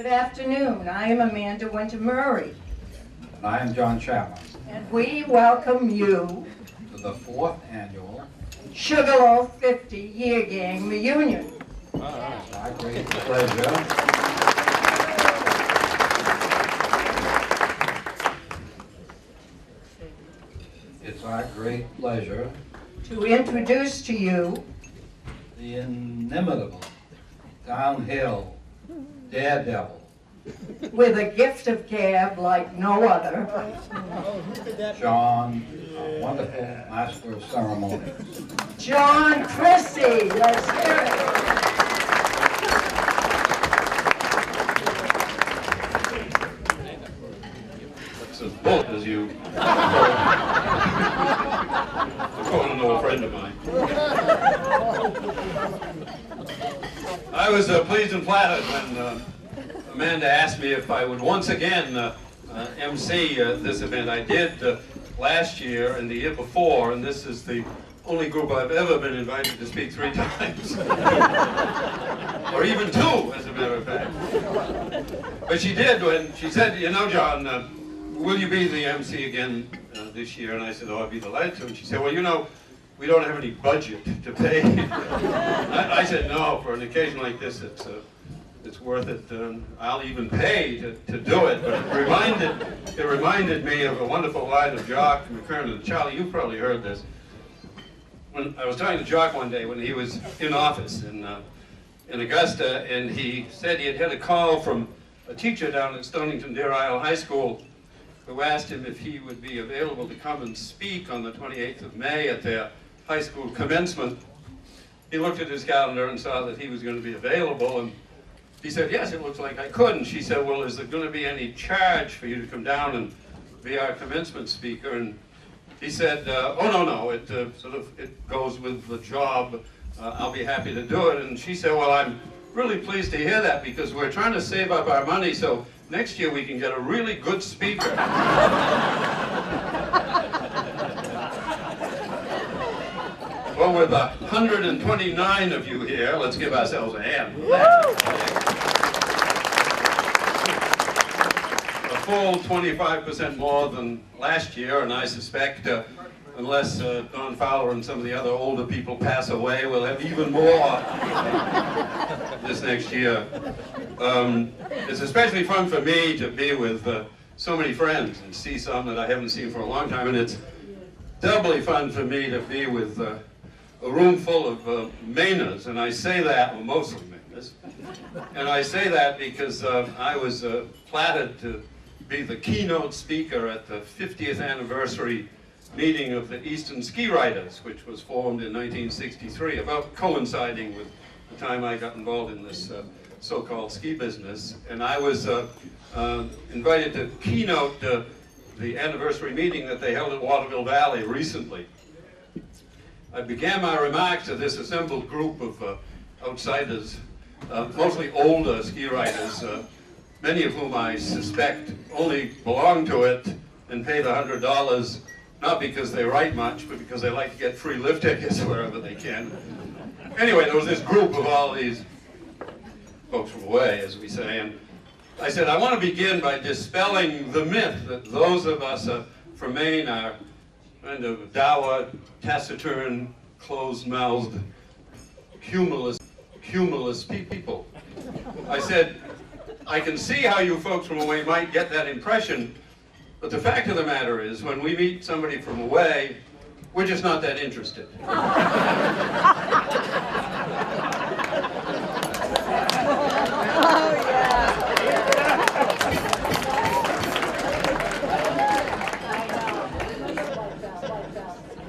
Good afternoon. I am Amanda Winter Murray. And I am John Chapman. And we welcome you To the 4th annual Sugarloaf 50 Year Gang Reunion. It's our great pleasure. It's our great pleasure To introduce to you the inimitable, downhill, daredevil, with a gift of gab like no other, John, a wonderful master of ceremonies. John Christie. Let's hear it. It's as bold as you. According to an old friend of mine. I was pleased and flattered when Amanda asked me if I would once again MC this event. I did last year and the year before, and this is the only group I've ever been invited to speak 3 times. Or even 2, as a matter of fact. But she did when she said, you know, John, will you be the MC again this year? And I said, oh, I'd be delighted to. And she said, well, you know, we don't have any budget to pay. I said, no, for an occasion like this, it's worth it. I'll even pay to do it. But it reminded me of a wonderful line of Jock McKernan. And Charlie, you've probably heard this. When I was talking to Jock one day when he was in office in Augusta, and he said he had had a call from a teacher down at Stonington Deer Isle High School who asked him if he would be available to come and speak on the 28th of May at their high school commencement. He looked at his calendar and saw that he was going to be available, and he said, yes, it looks like I could. And she said, well, is there going to be any charge for you to come down and be our commencement speaker? And he said, oh, no, it it goes with the job. I'll be happy to do it. And she said, well, I'm really pleased to hear that because we're trying to save up our money so next year we can get a really good speaker. Well, with 129 of you here, let's give ourselves a hand. A full 25% more than last year, and I suspect unless Don Fowler and some of the other older people pass away, we'll have even more this next year. It's especially fun for me to be with so many friends and see some that I haven't seen for a long time, and it's doubly fun for me to be with a room full of Mainers, and I say that, well, mostly Mainers, and I say that because I was flattered to be the keynote speaker at the 50th anniversary meeting of the Eastern Ski Riders, which was formed in 1963, about coinciding with the time I got involved in this so-called ski business. And I was invited to keynote the anniversary meeting that they held at Waterville Valley recently. I began my remarks to this assembled group of outsiders, mostly older ski riders, many of whom I suspect only belong to it and pay the $100, not because they write much, but because they like to get free lift tickets wherever they can. Anyway, there was this group of all these folks from away, as we say, and I said, I want to begin by dispelling the myth that those of us from Maine are kind of dour, taciturn, closed-mouthed, humorless people. I said, I can see how you folks from away might get that impression, but the fact of the matter is, when we meet somebody from away, we're just not that interested.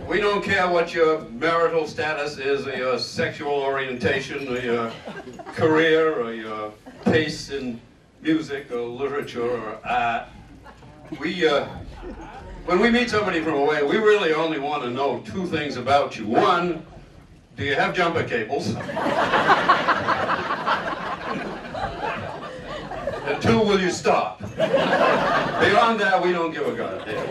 We don't care what your marital status is, or your sexual orientation, or your career, or your tastes in music, or literature, or art. When we meet somebody from away, we really only want to know 2 things about you. 1, do you have jumper cables? And 2, will you stop? Beyond that, we don't give a goddamn.